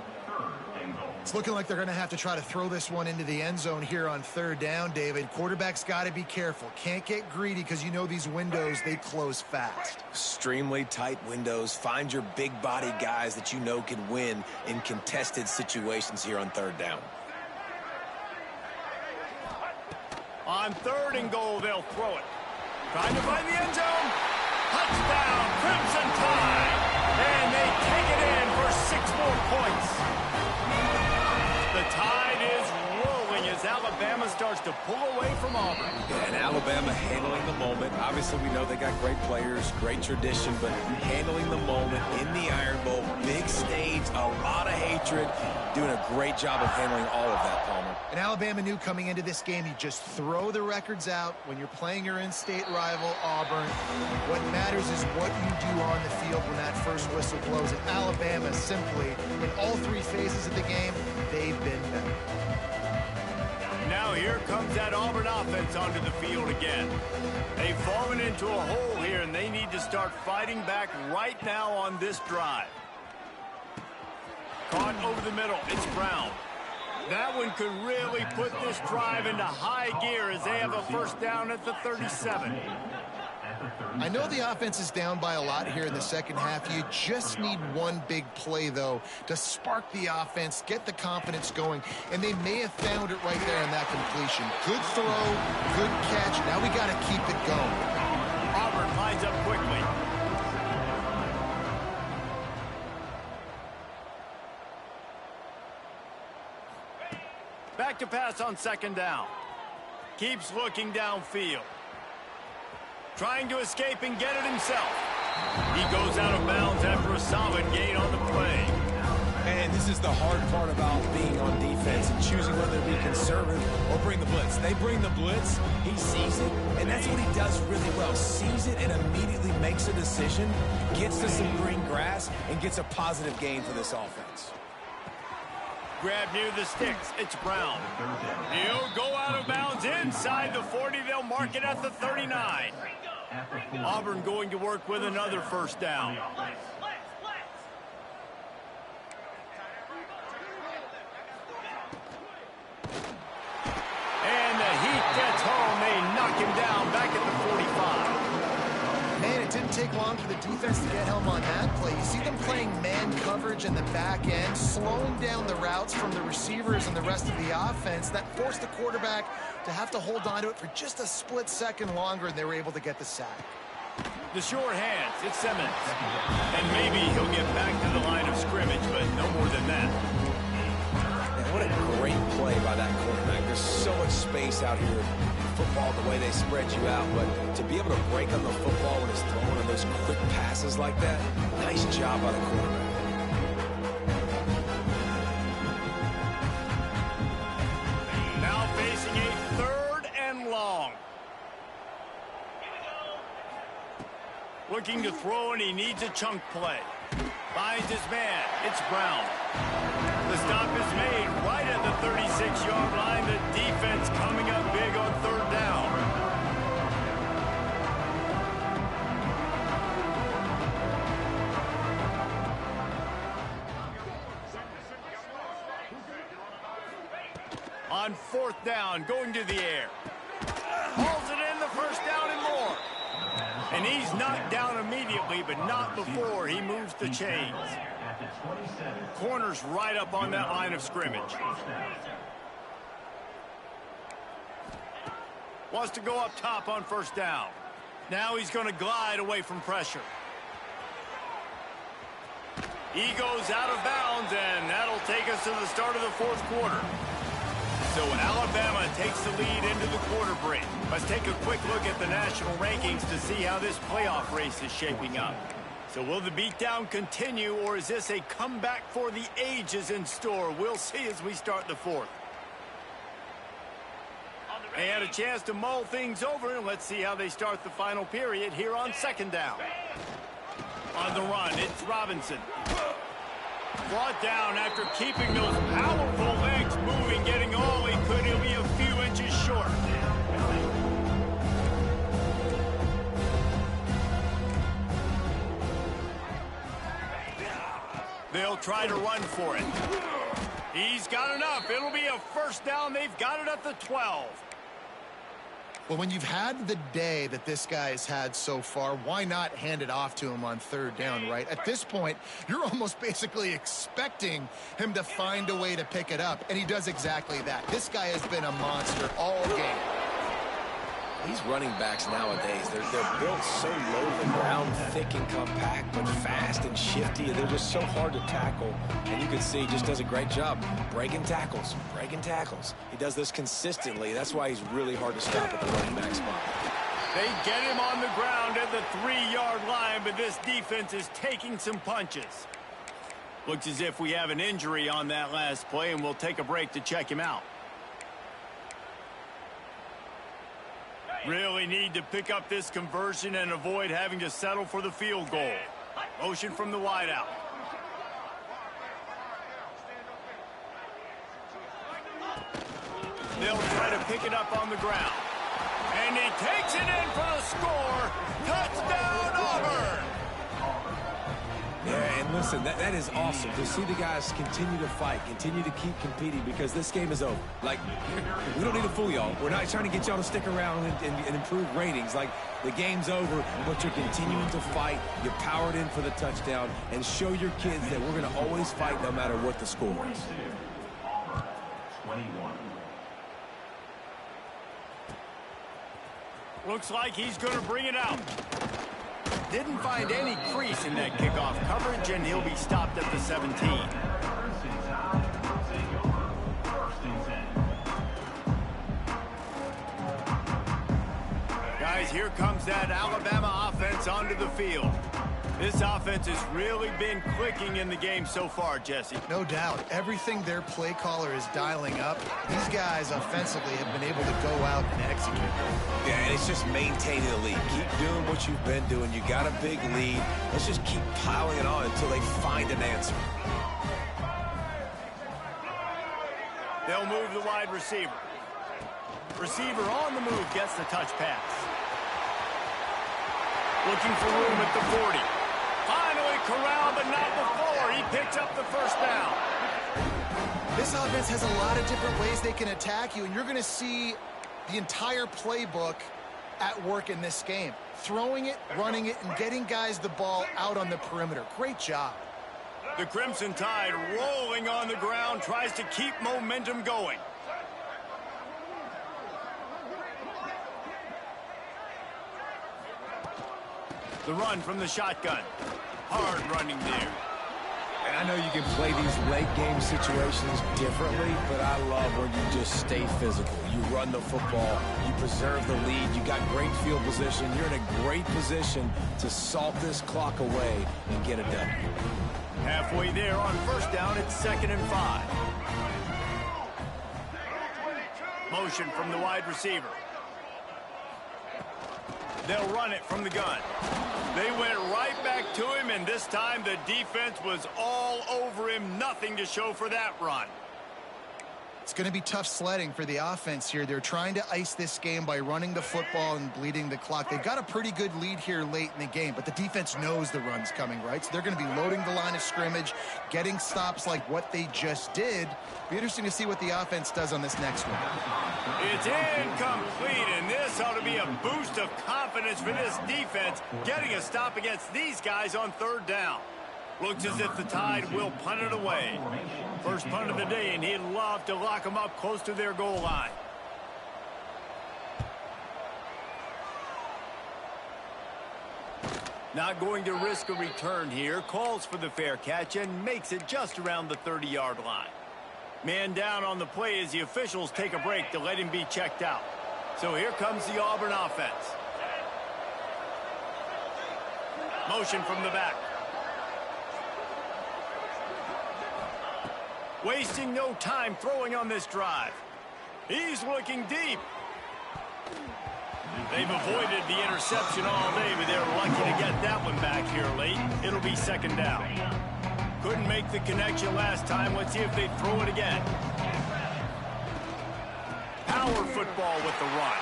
It's looking like they're going to have to try to throw this one into the end zone here on third down, David. Quarterback's got to be careful. Can't get greedy because you know these windows, they close fast. Extremely tight windows. Find your big body guys that you know can win in contested situations here on third down. On third and goal, they'll throw it. Trying to find the end zone. Touchdown, Crimson Tide. And they take it in for 6 more points. The Tide is rolling as Alabama starts to pull away from Auburn. Yeah, and Alabama handling the moment. Obviously, we know they got great players, great tradition, but handling the moment in the Iron Bowl, big stage, a lot of hatred, doing a great job of handling all of that, Palmer. And Alabama knew coming into this game, you just throw the records out when you're playing your in-state rival, Auburn. What matters is what you do on the field when that first whistle blows. And Alabama simply, in all 3 phases of the game, they've been better. Now here comes that Auburn offense onto the field again. They've fallen into a hole here, and they need to start fighting back right now on this drive. Caught over the middle. It's Brown. That one could really put this drive into high gear as they have a first down at the 37. I know the offense is down by a lot here in the second half. You just need one big play, though, to spark the offense, get the confidence going, and they may have found it right there in that completion. Good throw, good catch. Now we got to keep it going. Auburn lines up quickly. Back to pass on second down. Keeps looking downfield. Trying to escape and get it himself. He goes out of bounds after a solid gain on the play. And this is the hard part about being on defense and choosing whether to be conservative or bring the blitz. They bring the blitz, he sees it, and that's what he does really well. Sees it and immediately makes a decision, gets to some green grass, and gets a positive gain for this offense. Grab near the sticks. It's Brown. He'll go out of bounds inside the 40. They'll mark it at the 39. Auburn going to work with another first down. And the heat gets home. They knock him down back at the 45. Man, it didn't take long for the defense to get home on that play. You see them playing man coverage in the back end, slowing down the routes from the receivers and the rest of the offense. That forced the quarterback to have to hold on to it for just a split second longer, and they were able to get the sack. The short hands, it's Simmons. And maybe he'll get back to the line of scrimmage, but no more than that. Man, what a great play by that quarterback. There's so much space out here in football, the way they spread you out, but to be able to break on the football when it's thrown on those quick passes like that, nice job by the quarterback. Now facing a third and long. Looking to throw, and he needs a chunk play. Finds his man. It's Brown. The stop is made right at the 36-yard line. The defense coming up big on third down. On fourth down, going to the air. Hauls it in, the first down and more. And he's knocked down immediately, but not before he moves the chains. Corner's right up on that line of scrimmage. Wants to go up top on first down. Now he's going to glide away from pressure. He goes out of bounds, and that'll take us to the start of the fourth quarter. So Alabama takes the lead into the quarter break. Let's take a quick look at the national rankings to see how this playoff race is shaping up. So will the beatdown continue, or is this a comeback for the ages in store? We'll see as we start the fourth. They had a chance to mull things over, and let's see how they start the final period here on second down. On the run, it's Robinson. Brought down after keeping those powerful legs moving, getting all he could. He'll be a few inches short. They'll try to run for it. He's got enough. It'll be a first down. They've got it at the 12. Well, when you've had the day that this guy has had so far, why not hand it off to him on third down, right? At this point, you're almost basically expecting him to find a way to pick it up, and he does exactly that. This guy has been a monster all game. These running backs nowadays, they're built so low to the ground, thick and compact, but fast and shifty, and they're just so hard to tackle. And you can see he just does a great job breaking tackles, breaking tackles. He does this consistently. That's why he's really hard to stop at the running back spot. They get him on the ground at the 3-yard line, but this defense is taking some punches. Looks as if we have an injury on that last play, and we'll take a break to check him out. Really need to pick up this conversion and avoid having to settle for the field goal. Motion from the wideout. They'll try to pick it up on the ground. And he takes it in for the score. Touchdown, Auburn! Yeah, and listen, that is awesome to see the guys continue to fight, continue to keep competing, because this game is over. Like, we don't need to fool y'all. We're not trying to get y'all to stick around and improve ratings. Like, the game's over, but you're continuing to fight. You powered in for the touchdown, and show your kids that we're going to always fight no matter what the score is. 21. Looks like he's going to bring it out. Didn't find any crease in that kickoff coverage, and he'll be stopped at the 17. Guys, here comes that Alabama offense onto the field. This offense has really been clicking in the game so far, Jesse. No doubt. Everything their play caller is dialing up, these guys offensively have been able to go out and execute. Yeah, and it's just maintaining the lead. Keep doing what you've been doing. You got a big lead. Let's just keep piling it on until they find an answer. They'll move the wide receiver. Receiver on the move gets the touch pass. Looking for room at the 40. Finally corralled, but not before. He picks up the first down. This offense has a lot of different ways they can attack you, and you're going to see the entire playbook at work in this game. Throwing it, running it, and getting guys the ball out on the perimeter. Great job. The Crimson Tide rolling on the ground, tries to keep momentum going. The run from the shotgun. Hard running there. And I know you can play these late game situations differently, but I love when you just stay physical. You run the football, you preserve the lead, you got great field position, you're in a great position to salt this clock away and get it done. Halfway there on first down, it's 2nd and 5. Motion from the wide receiver. They'll run it from the gun. They went right back to him, and this time the defense was all over him. Nothing to show for that run. It's going to be tough sledding for the offense here. They're trying to ice this game by running the football and bleeding the clock. They've got a pretty good lead here late in the game, but the defense knows the run's coming, right? So they're going to be loading the line of scrimmage, getting stops like what they just did. Be interesting to see what the offense does on this next one. It's incomplete, and this ought to be a boost of confidence for this defense, getting a stop against these guys on third down. Looks as if the Tide will punt it away. First punt of the day, and he'd love to lock them up close to their goal line. Not going to risk a return here. Calls for the fair catch and makes it just around the 30-yard line. Man down on the play as the officials take a break to let him be checked out. So here comes the Auburn offense. Motion from the back. Wasting no time throwing on this drive. He's looking deep. They've avoided the interception all day, but they're lucky to get that one back here late. It'll be second down. Couldn't make the connection last time. Let's see if they throw it again. Power football with the run.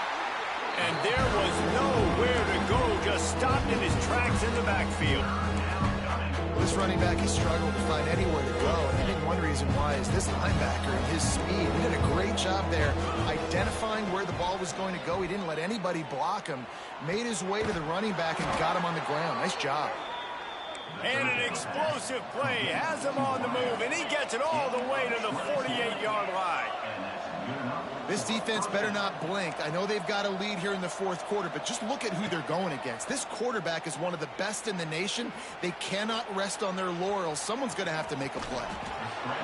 And there was nowhere to go. Just stopped in his tracks in the backfield. This running back has struggled to find anywhere to go, and I think one reason why is this linebacker and his speed. He did a great job there identifying where the ball was going to go. He didn't let anybody block him, made his way to the running back and got him on the ground. Nice job. And an explosive play has him on the move, and he gets it all the way to the 48-yard line. This defense better not blink. I know they've got a lead here in the fourth quarter, but just look at who they're going against. This quarterback is one of the best in the nation. They cannot rest on their laurels. Someone's going to have to make a play.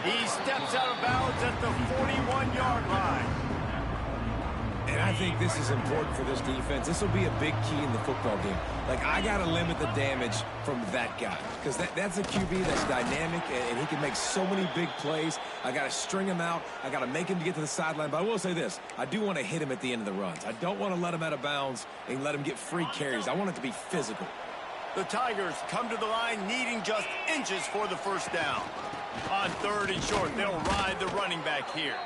He steps out of bounds at the 41-yard line. And I think this is important for this defense. This will be a big key in the football game. Like, I got to limit the damage from that guy because that's a QB that's dynamic, and he can make so many big plays. I got to string him out. I got to make him to get to the sideline. But I will say this. I do want to hit him at the end of the runs. I don't want to let him out of bounds and let him get free carries. I want it to be physical. The Tigers come to the line needing just inches for the first down. On third and short, they'll ride the running back here.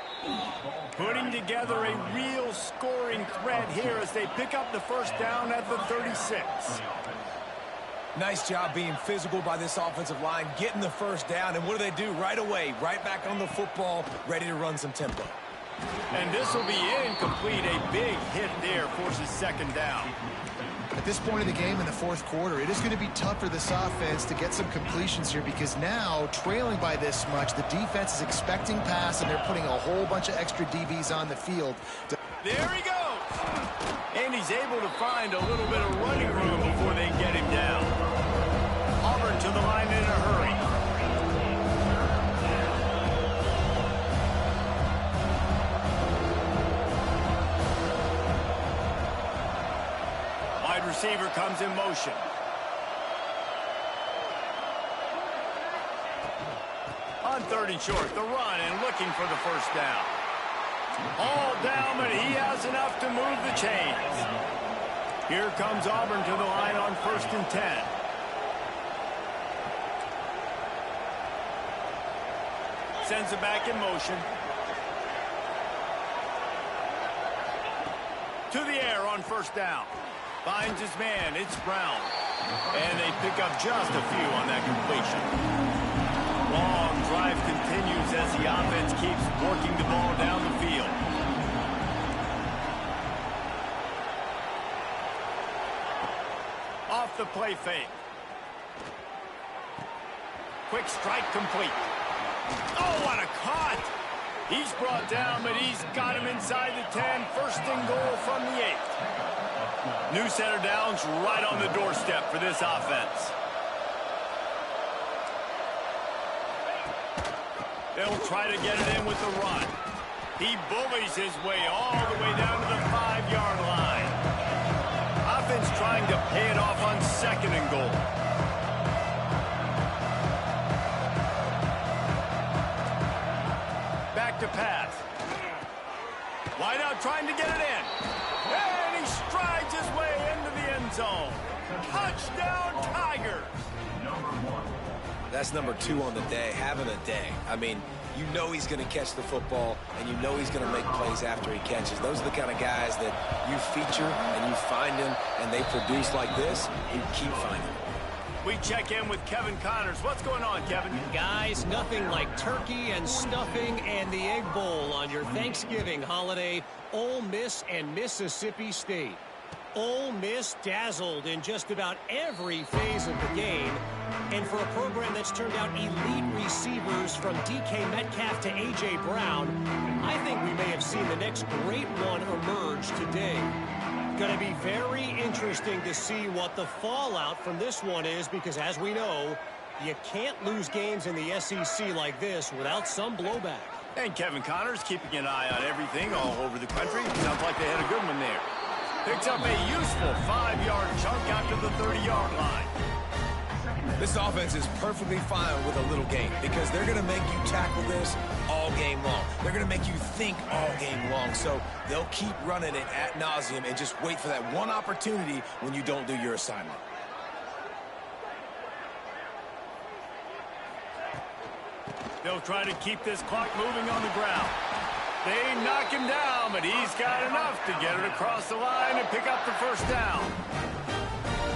Putting together a real scoring threat here as they pick up the first down at the 36. Nice job being physical by this offensive line, getting the first down, and what do? Right away, right back on the football, ready to run some tempo. And this will be incomplete. A big hit there forces second down. At this point in the game in the fourth quarter, it is going to be tough for this offense to get some completions here because now, trailing by this much, the defense is expecting pass, and they're putting a whole bunch of extra DBs on the field. There he goes! And he's able to find a little bit of running room before they get him down. Auburn to the line in a hurry. Wide receiver comes in motion. On third and short, the run and looking for the first down. All down, but he has enough to move the chains. Here comes Auburn to the line on 1st and 10. Sends it back in motion. To the air on first down. Finds his man. It's Brown. And they pick up just a few on that completion. Long drive continues as the offense keeps working the ball down the field. Off the play fake. Quick strike complete. Oh, what a cut! He's brought down, but he's got him inside the 10. First and goal from the 8. New set of downs right on the doorstep for this offense. They'll try to get it in with the run. He bullies his way all the way down to the 5-yard line. Offense trying to pay it off on second and goal. Back to pass. Wide out trying to get it in. And he strides his way into the end zone. Touchdown, Tigers. That's number 2 on the day, having a day. I mean, you know he's going to catch the football, and you know he's going to make plays after he catches. Those are the kind of guys that you feature, and you find him, and they produce like this, you keep finding them. We check in with Kevin Connors. What's going on, Kevin? Guys, nothing like turkey and stuffing and the Egg Bowl on your Thanksgiving holiday. Ole Miss and Mississippi State. Ole Miss dazzled in just about every phase of the game. And for a program that's turned out elite receivers from DK Metcalf to A.J. Brown, I think we may have seen the next great one emerge today. going to be very interesting to see what the fallout from this one is, because as we know, you can't lose games in the SEC like this without some blowback. And Kevin Connors keeping an eye on everything all over the country. Sounds like they had a good one there. Picks up a useful 5-yard chunk after the 30-yard line. This offense is perfectly fine with a little game because they're going to make you tackle this all game long. They're going to make you think all game long. So they'll keep running it ad nauseum and just wait for that one opportunity when you don't do your assignment. They'll try to keep this clock moving on the ground. They knock him down, but he's got enough to get it across the line and pick up the first down.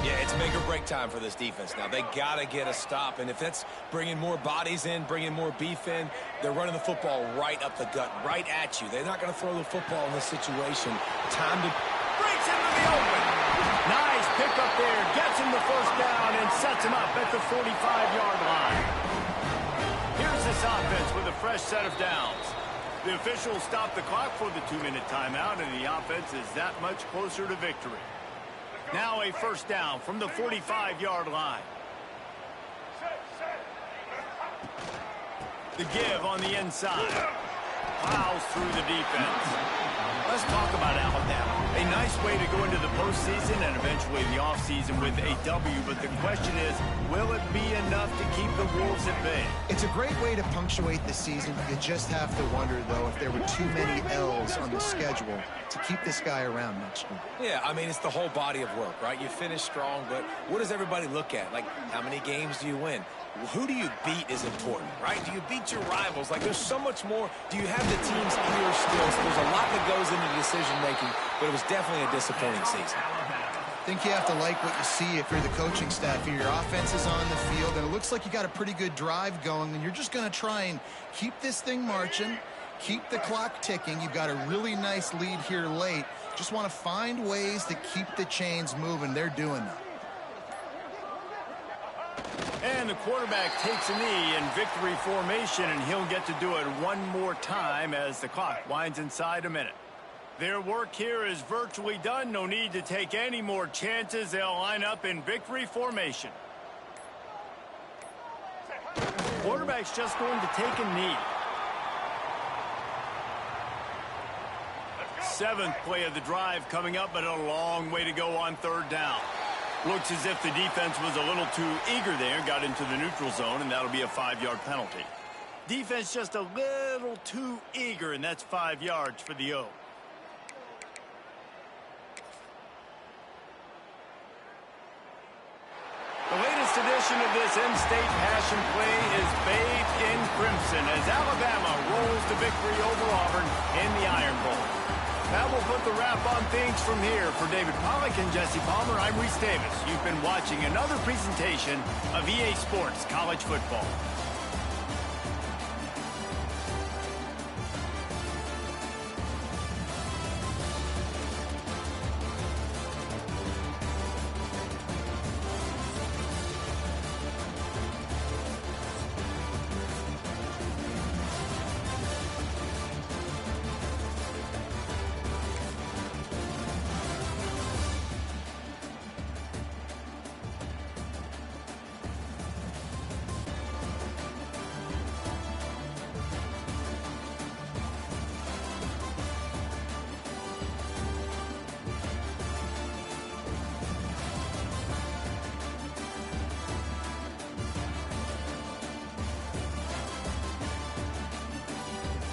Yeah, it's make or break time for this defense now. They got to get a stop, and if that's bringing more bodies in, bringing more beef in, they're running the football right up the gut, right at you. They're not going to throw the football in this situation. Time to... Breaks into the open. Nice pickup there. Gets him the first down and sets him up at the 45-yard line. Here's this offense with a fresh set of downs. The officials stop the clock for the 2-minute timeout, and the offense is that much closer to victory. Now a first down from the 45-yard line. The give on the inside. Plows through the defense. Let's talk about Alabama. A nice way to go into the postseason and eventually the offseason with a W, but the question is, will it be enough to keep the Wolves at bay? It's a great way to punctuate the season. You just have to wonder, though, if there were too many L's on the schedule to keep this guy around next year. Yeah, I mean, it's the whole body of work, right? You finish strong, but what does everybody look at? Like, how many games do you win? Who do you beat is important, right? Do you beat your rivals? Like, there's so much more. Do you have the team's ear still? So there's a lot that goes into decision-making, but it was definitely a disappointing season. I think you have to like what you see if you're the coaching staff here. Your offense is on the field, and it looks like you got a pretty good drive going, and you're just going to try and keep this thing marching, keep the clock ticking. You've got a really nice lead here late. Just want to find ways to keep the chains moving. They're doing that. And the quarterback takes a knee in victory formation, and he'll get to do it one more time as the clock winds inside a minute. Their work here is virtually done. No need to take any more chances. They'll line up in victory formation. Quarterback's just going to take a knee. 7th play of the drive coming up, but a long way to go on 3rd down. Looks as if the defense was a little too eager there, got into the neutral zone, and that'll be a 5-yard penalty. Defense just a little too eager, and that's 5 yards for the O. The latest edition of this in-state passion play is bathed in crimson as Alabama rolls to victory over Auburn in the Iron Bowl. That will put the wrap on things from here. For David Pollack and Jesse Palmer, I'm Reese Davis. You've been watching another presentation of EA Sports College Football.